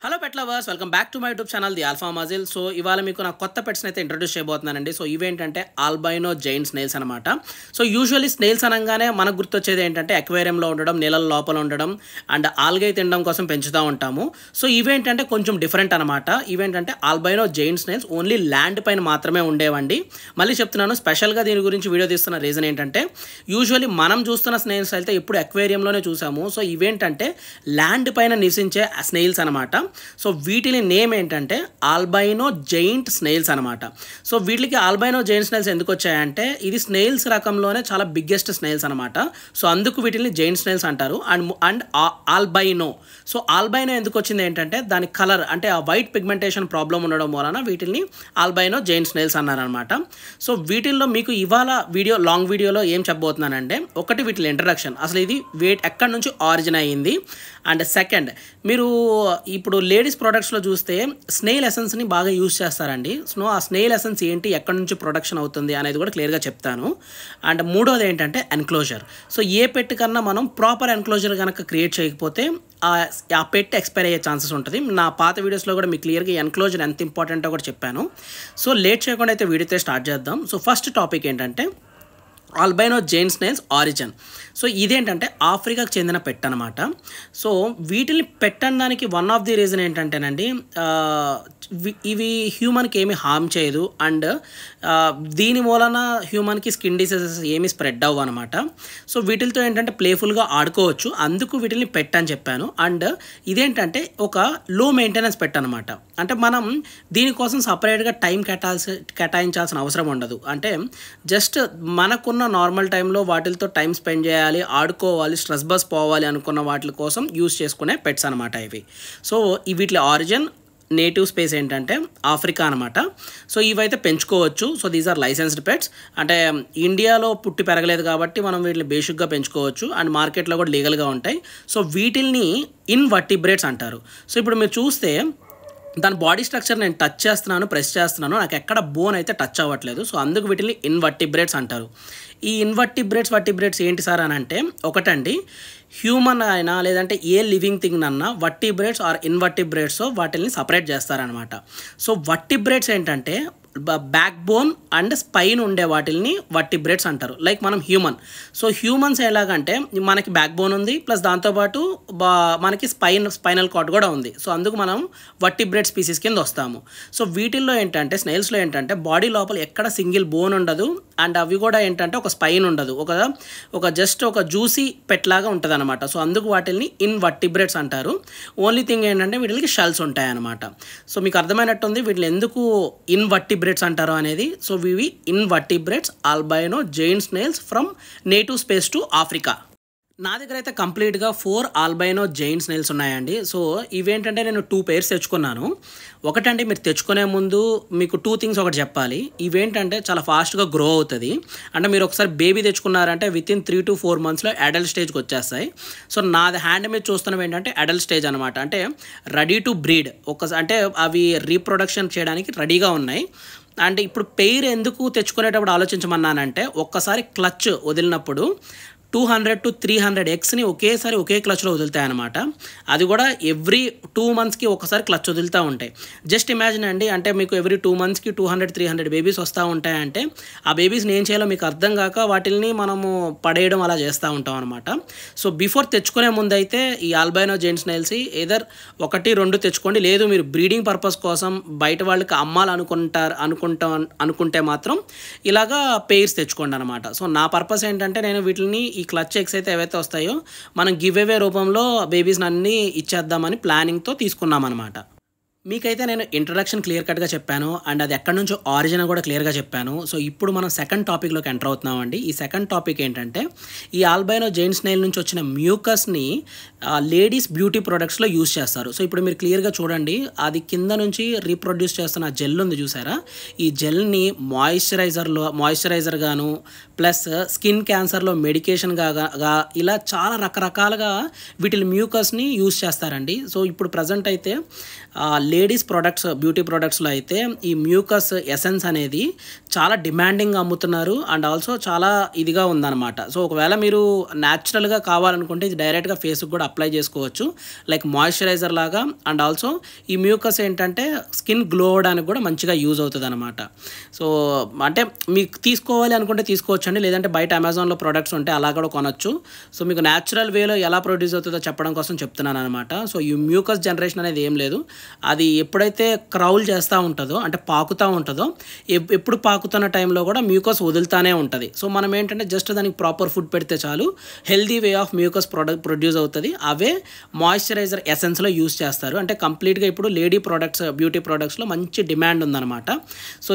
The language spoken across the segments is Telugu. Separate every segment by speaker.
Speaker 1: Hello pet lovers, welcome back to my YouTube channel the alpha muscle. So ఇవాళ మీకు నా కొత్త పెట్స్ని అయితే ఇంట్రొడ్యూస్ చేయబోతున్నానండి. సో ఇవేంటంటే ఆల్బైనో జైంట్ స్నేల్స్ అనమాట. సో యూజువల్లీ స్నేల్స్ అనగానే మనకు గుర్తొచ్చేది ఏంటంటే అక్వేరియంలో ఉండడం, నీళ్ళ లోపల ఉండడం అండ్ ఆల్గై తినడం కోసం పెంచుతూ ఉంటాము. సో ఇవేంటంటే కొంచెం డిఫరెంట్ అనమాట. ఇవేంటంటే ఆల్బైనో జైంట్ స్నేల్స్ ఓన్లీ ల్యాండ్ పైన మాత్రమే ఉండేవండి. మళ్ళీ చెప్తున్నాను, స్పెషల్గా దీని గురించి వీడియో తీస్తున్న రీజన్ ఏంటంటే యూజువల్లీ మనం చూస్తున్న స్నేల్స్ అయితే ఇప్పుడు అక్వేరియంలోనే చూసాము. సో ఇవేంటంటే ల్యాండ్ పైన నివసించే స్నేల్స్ అనమాట. సో వీటిని నేమ్ ఏంటంటే ఆల్బైనో జైంట్ స్నేల్స్ అనమాట. సో వీటికి ఆల్బైనో జైంట్ స్నేల్స్ ఎందుకు వచ్చాయంటే ఇది స్నేల్స్ రకంలోనే చాలా బిగ్గెస్ట్ స్నేల్స్ అనమాట. సో అందుకు వీటిని జైంట్ స్నేల్స్ అంటారు. అండ్ ఆల్బైనో, సో ఆల్బైనో ఎందుకు వచ్చింది ఏంటంటే దాని కలర్ అంటే ఆ వైట్ పిగ్మెంటేషన్ ప్రాబ్లం ఉండడం వలన వీటిని ఆల్బైనో జైంట్ స్నేల్స్ అన్నారనమాట. సో వీటిల్లో మీకు ఇవాళ లాంగ్ వీడియోలో ఏం చెప్పబోతున్నానంటే, ఒకటి వీటి ఇంట్రడక్షన్, అసలు ఇది ఎక్కడి నుంచి ఆరిజిన్ అయ్యింది. అండ్ సెకండ్, మీరు ఇప్పుడు లేడీస్ ప్రోడక్ట్స్లో చూస్తే స్నేల్ ఎసెన్స్ని బాగా యూజ్ చేస్తారండి. సో ఆ స్నేల్ ఎసెన్స్ ఏంటి, ఎక్కడి నుంచి ప్రొడక్షన్ అవుతుంది అనేది కూడా క్లియర్గా చెప్తాను. అండ్ మూడోది ఏంటంటే ఎన్క్లోజర్. సో ఏ పెట్ కన్నా మనం ప్రాపర్ ఎన్క్లోజర్ కనుక క్రియేట్ చేయకపోతే ఆ పెట్ ఎక్స్పైర్ అయ్యే ఛాన్సెస్ ఉంటుంది. నా పాత వీడియోస్లో కూడా మీకు క్లియర్గా ఎన్క్లోజర్ ఎంత ఇంపార్టెంటో కూడా చెప్పాను. సో లేట్ చేయకుండా అయితే వీడియోతో స్టార్ట్ చేద్దాం. సో ఫస్ట్ టాపిక్ ఏంటంటే ఆల్బైనో జైంట్ స్నేల్స్ ఆరిజిన్. సో ఇదేంటంటే ఆఫ్రికాకు చెందిన పెట్ అనమాట. సో వీటిని పెట్టడానికి వన్ ఆఫ్ ది రీజన్ ఏంటంటేనండి, ఇవి హ్యూమన్కి ఏమీ హార్మ్ చేయదు అండ్ దీని మూలన హ్యూమన్కి స్కిన్ డిసీజెస్ ఏమీ స్ప్రెడ్ అవ్వు అనమాట. సో వీటితో ఏంటంటే ప్లేఫుల్గా ఆడుకోవచ్చు, అందుకు వీటిని పెట్ అని చెప్పాను. అండ్ ఇదేంటంటే ఒక లో మెయింటెనెన్స్ పెట్ అనమాట. అంటే మనం దీనికోసం సపరేట్గా టైం కేటాయించాల్సిన అవసరం ఉండదు. అంటే జస్ట్ మనకున్న నార్మల్ టైంలో వాటితో టైం స్పెండ్ చేయాలి, ఆడుకోవాలి, స్ట్రెస్ బస్ పోవాలి అనుకున్న వాటి కోసం యూస్ చేసుకునే పెట్స్ అనమాట ఇవి. సో వీటి ఆరిజిన్ నేటివ్ స్పేస్ ఏంటంటే ఆఫ్రికా అనమాట. సో ఇవైతే పెంచుకోవచ్చు. So these are licensed pets. అంటే ఇండియాలో పుట్టి పెరగలేదు కాబట్టి మనం వీటిని బేసిక్గా పెంచుకోవచ్చు అండ్ మార్కెట్లో కూడా లీగల్గా ఉంటాయి. సో వీటిల్ని ఇన్వర్టిబ్రేట్స్ అంటారు. సో ఇప్పుడు మీరు చూస్తే దాని బాడీ స్ట్రక్చర్ నేను టచ్ చేస్తున్నాను, ప్రెస్ చేస్తున్నాను, నాకు ఎక్కడ బోన్ అయితే టచ్ అవ్వట్లేదు. సో అందుకు వీటిని ఇన్వర్టిబ్రేట్స్ అంటారు. ఈ వర్టిబ్రేట్స్ ఏంటి సార్ అని అంటే, ఒకటండి హ్యూమన్ అయినా లేదంటే ఏ లివింగ్ థింగ్ అన్నా వర్టిబ్రేట్స్ ఆర్ ఇన్వర్టిబ్రేట్స్ వాటిని సపరేట్ చేస్తారనమాట. సో వర్టిబ్రేట్స్ ఏంటంటే బ్యాక్ బోన్ అండ్ స్పైన్ ఉండే వాటిని వర్టిబ్రేట్స్ అంటారు. లైక్ మనం హ్యూమన్. సో హ్యూమన్స్ ఎలాగంటే మనకి బ్యాక్ బోన్ ఉంది, ప్లస్ దాంతోపాటు మనకి స్పైనల్ కార్డ్ కూడా ఉంది. సో అందుకు మనం వర్టిబ్రేట్ స్పీసీస్ కింద వస్తాము. సో వీటిల్లో ఏంటంటే స్నేల్స్లో ఏంటంటే బాడీ లోపల ఎక్కడ సింగిల్ బోన్ ఉండదు అండ్ అవి కూడా ఏంటంటే ఒక స్పైన్ ఉండదు, ఒక జస్ట్ ఒక జ్యూసీ పెట్ లాగా ఉంటుంది అనమాట. సో అందుకు వాటిని ఇన్వర్టిబ్రేట్స్ అంటారు. ఓన్లీ థింగ్ ఏంటంటే వీటికి షెల్స్ ఉంటాయి అనమాట. సో మీకు అర్థమైనట్టుంది వీటిని ఎందుకు ఇన్వర్టిబ్రేట్స్ అంటారు అనేది. సో ఇవి invertebrates albino giant snails from native space to Africa. నా దగ్గర అయితే కంప్లీట్గా 4 ఆల్బైనో జైంట్ స్నేల్స్ ఉన్నాయండి. సో ఇవేంటంటే నేను 2 పేర్స్ తెచ్చుకున్నాను. ఒకటంటే మీరు తెచ్చుకునే ముందు మీకు 2 థింగ్స్ ఒకటి చెప్పాలి. ఇవేంటంటే చాలా ఫాస్ట్గా గ్రో అవుతుంది. అంటే మీరు ఒకసారి బేబీ తెచ్చుకున్నారంటే వితిన్ 3 to 4 monthsలో అడల్ట్ స్టేజ్కి వచ్చేస్తాయి. సో నాది హ్యాండ్ మీద చూస్తున్నవి ఏంటంటే అడల్ట్ స్టేజ్ అనమాట. అంటే రెడీ టు బ్రీడ్, అంటే అవి రీప్రొడక్షన్ చేయడానికి రెడీగా ఉన్నాయి. అంటే ఇప్పుడు పెయిర్ ఎందుకు తెచ్చుకునేటప్పుడు ఆలోచించమన్నానంటే, ఒక్కసారి క్లచ్ వదిలినప్పుడు 200 to 300 ఎగ్స్ని ఒకేసారి ఒకే క్లచ్లో వదులుతాయన్నమాట. అది కూడా ఎవ్రీ 2 monthsకి ఒకసారి క్లచ్ వదులుతూ ఉంటాయి. జస్ట్ ఇమాజిన్ అండి, అంటే మీకు ఎవ్రీ 2 monthsకి 200-300 బేబీస్ వస్తూ ఉంటాయంటే ఆ బేబీస్ని ఏం చేయాలో మీకు అర్థం కాక వాటిని మనము పడేయడం అలా చేస్తూ ఉంటాం అనమాట. సో బిఫోర్ తెచ్చుకునే ముందు అయితే ఈ ఆల్బైనో జైంట్ స్నేల్స్ ఏదర్ 1-2 తెచ్చుకోండి. లేదు మీరు బ్రీడింగ్ పర్పస్ కోసం బయట వాళ్ళకి అనుకుంటే మాత్రం ఇలాగా పెయిర్స్ తెచ్చుకోండి అనమాట. సో నా పర్పస్ ఏంటంటే నేను వీటిని ఈ క్లచ్ ఎగ్స్ అయితే ఏవైతే వస్తాయో మనం గివ్ అవే రూపంలో బేబీస్ని అన్నీ ఇచ్చేద్దామని ప్లానింగ్తో తీసుకున్నాం అనమాట. మీకైతే నేను ఇంట్రడక్షన్ క్లియర్ కట్గా చెప్పాను అండ్ అది ఎక్కడి నుంచో ఆరిజిన్ కూడా క్లియర్గా చెప్పాను. సో ఇప్పుడు మనం సెకండ్ టాపిక్లోకి ఎంటర్ అవుతున్నామండి. ఈ సెకండ్ టాపిక్ ఏంటంటే ఈ ఆల్బైనో జైంట్ స్నేల్ నుంచి వచ్చిన మ్యూకస్ని లేడీస్ బ్యూటీ ప్రొడక్ట్స్లో యూజ్ చేస్తారు. సో ఇప్పుడు మీరు క్లియర్గా చూడండి, అది కింద నుంచి రీప్రొడ్యూస్ చేస్తున్న జెల్ ఉంది చూసారా, ఈ జెల్ని మాయిశ్చరైజర్ గాను ప్లస్ స్కిన్ క్యాన్సర్లో మెడికేషన్గా ఇలా చాలా రకరకాలుగా వీటి మ్యూకస్ని యూజ్ చేస్తారండి. సో ఇప్పుడు ప్రజెంట్ అయితే లేడీస్ ప్రొడక్ట్స్ బ్యూటీ ప్రొడక్ట్స్లో అయితే ఈ మ్యూకస్ ఎసెన్స్ అనేది చాలా డిమాండింగ్గా అమ్ముతున్నారు అండ్ ఆల్సో చాలా ఇదిగా ఉందన్నమాట. సో ఒకవేళ మీరు న్యాచురల్గా కావాలనుకుంటే ఇది డైరెక్ట్గా ఫేస్కి కూడా అప్లై చేసుకోవచ్చు, లైక్ మాయిశ్చరైజర్ లాగా. అండ్ ఆల్సో ఈ మ్యూకస్ ఏంటంటే స్కిన్ గ్లో అవడానికి కూడా మంచిగా యూజ్ అవుతుంది అనమాట. సో అంటే మీకు తీసుకోవాలి అనుకుంటే తీసుకోవచ్చు అండి, లేదంటే బయట అమెజాన్లో ప్రొడక్ట్స్ ఉంటే అలా కూడా కొనొచ్చు. సో మీకు న్యాచురల్ వేలో ఎలా ప్రొడ్యూస్ అవుతుందో చెప్పడం కోసం చెప్తున్నాను అనమాట. సో ఈ మ్యూకస్ జనరేషన్ అనేది ఏం లేదు, అది ఎప్పుడైతే క్రౌల్ చేస్తూ ఉంటుందో అంటే పాకుతూ ఉంటుందో, ఎప్పుడు పాకుతున్న టైంలో కూడా మ్యూకస్ వదులుతానే ఉంటుంది. సో మనం ఏంటంటే జస్ట్ దానికి ప్రాపర్ ఫుడ్ పెడితే చాలు healthy way of mucus produce అవుతుంది. అవే మాయిశ్చరైజర్ ఎసెన్స్లో యూస్ చేస్తారు. అంటే కంప్లీట్గా ఇప్పుడు లేడీ ప్రొడక్ట్స్ బ్యూటీ ప్రొడక్ట్స్లో మంచి డిమాండ్ ఉందన్నమాట. సో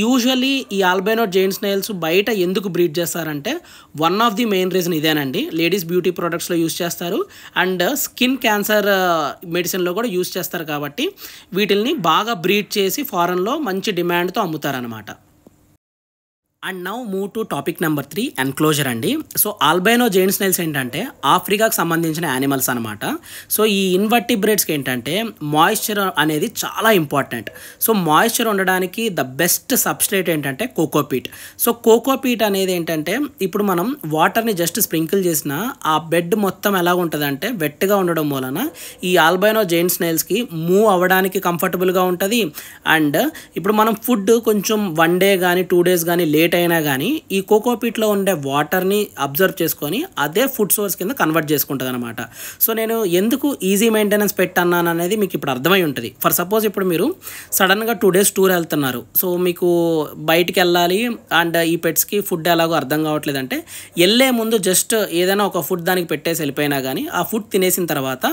Speaker 1: యూజువల్లీ ఈ ఆల్బైనో జెయింట్ స్నేల్స్ బయట ఎందుకు బ్రీడ్ చేస్తారంటే one of the main reason ఇదేనండి. లేడీస్ బ్యూటీ ప్రొడక్ట్స్లో యూస్ చేస్తారు అండ్ స్కిన్ క్యాన్సర్ మెడిసిన్లో కూడా యూస్ చేస్తారు. కాబట్టి వీటిల్ని బాగా బ్రీడ్ చేసి ఫారెన్లో మంచి డిమాండ్తో అమ్ముతారనమాట. And now move to topic number 3, enclosure అండి. సో ఆల్బైనో జెయింట్ స్నేల్స్ ఏంటంటే ఆఫ్రికాకు సంబంధించిన యానిమల్స్ అనమాట. సో ఈ ఇన్వర్టిబ్రేట్స్కి ఏంటంటే మాయిశ్చర్ అనేది చాలా ఇంపార్టెంట్. సో మాయిశ్చర్ ఉండడానికి ద బెస్ట్ సబ్స్ట్రేట్ ఏంటంటే కోకోపీట్. సో కోకోపీట్ అనేది ఏంటంటే ఇప్పుడు మనం వాటర్ని జస్ట్ స్ప్రింకిల్ చేసిన ఆ బెడ్ మొత్తం ఎలా ఉంటుందంటే వెట్గా ఉండడం వలన ఈ ఆల్బైనో జెయింట్ స్నేల్స్కి మూవ్ అవ్వడానికి కంఫర్టబుల్గా ఉంటుంది. అండ్ ఇప్పుడు మనం ఫుడ్ కొంచెం 1 డే కానీ 2 డేస్ కానీ లేట్ అయినా కానీ ఈ కోకోపీట్లో ఉండే వాటర్ని అబ్జర్వ్ చేసుకొని అదే ఫుడ్ సోర్స్ కింద కన్వర్ట్ చేసుకుంటుంది అనమాట. సో నేను ఎందుకు ఈజీ మెయింటెనెన్స్ పెట్టన్నాను అనేది మీకు ఇప్పుడు అర్థమై ఉంటుంది. ఫర్ సపోజ్ ఇప్పుడు మీరు సడన్గా 2 డేస్ టూర్ వెళ్తున్నారు, సో మీకు బయటికి వెళ్ళాలి అండ్ ఈ పెట్స్కి ఫుడ్ ఎలాగో అర్థం కావట్లేదు అంటే వెళ్ళే ముందు జస్ట్ ఏదైనా ఒక ఫుడ్ దానికి పెట్టేసి వెళ్ళిపోయినా కానీ ఆ ఫుడ్ తినేసిన తర్వాత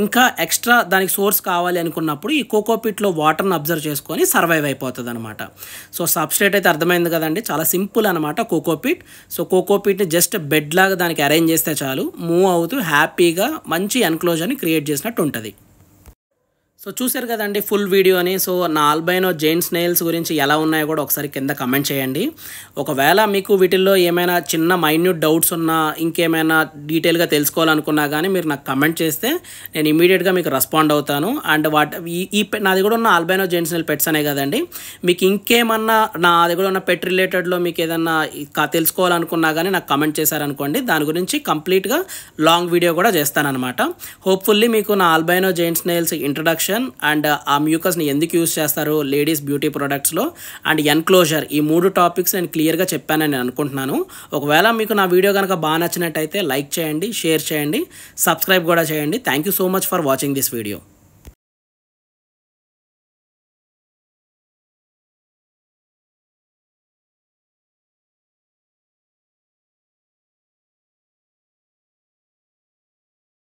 Speaker 1: ఇంకా ఎక్స్ట్రా దానికి సోర్స్ కావాలి అనుకున్నప్పుడు ఈ కోకోపీట్లో వాటర్ని అబ్జర్వ్ చేసుకొని సర్వైవ్ అయిపోతుంది అనమాట. సో సబ్స్ట్రేట్ అయితే అర్థమైంది కదండి, చాలా సింపుల్ అనమాట కోకోపీట్. సో కోకోపీట్ని జస్ట్ బెడ్ లాగా దానికి అరేంజ్ చేస్తే చాలు మూవ్ అవుతూ హ్యాపీగా మంచి ఎన్క్లోజర్ని క్రియేట్ చేసినట్టు ఉంటుంది. సో చూసారు కదండి ఫుల్ వీడియోని. సో నా ఆల్బైనో జెయింట్ స్నేల్స్ గురించి ఎలా ఉన్నాయో కూడా ఒకసారి కింద కమెంట్ చేయండి. ఒకవేళ మీకు వీటిల్లో ఏమైనా చిన్న మైన్యూట్ డౌట్స్ ఉన్నా ఇంకేమైనా డీటెయిల్గా తెలుసుకోవాలనుకున్నా కానీ మీరు నాకు కమెంట్ చేస్తే నేను ఇమీడియట్గా మీకు రెస్పాండ్ అవుతాను. అండ్ నాది కూడా ఉన్న ఆల్బైనో జెయింట్ స్నేల్ పెట్స్ అనే కదండి, మీకు ఇంకేమన్నా నాది కూడా ఉన్న పెట్ రిలేటెడ్లో మీకు ఏదన్నా తెలుసుకోవాలనుకున్నా కానీ నాకు కమెంట్ చేశారనుకోండి, దాని గురించి కంప్లీట్గా లాంగ్ వీడియో కూడా చేస్తానన్నమాట. హోప్ఫుల్లీ మీకు నా ఆల్బైనో జెయింట్ స్నేల్స్ ఇంట్రడక్షన్ అండ్ ఆ మ్యూకస్ని ఎందుకు యూస్ చేస్తారు లేడీస్ బ్యూటీ ప్రొడక్ట్స్లో అండ్ ఎన్క్లోజర్, ఈ 3 టాపిక్స్ నేను క్లియర్గా చెప్పానని నేను అనుకుంటున్నాను. ఒకవేళ మీకు నా వీడియో కనుక బాగా నచ్చినట్టయితే లైక్ చేయండి, షేర్ చేయండి, సబ్స్క్రైబ్ కూడా చేయండి. Thank you so much for watching this video.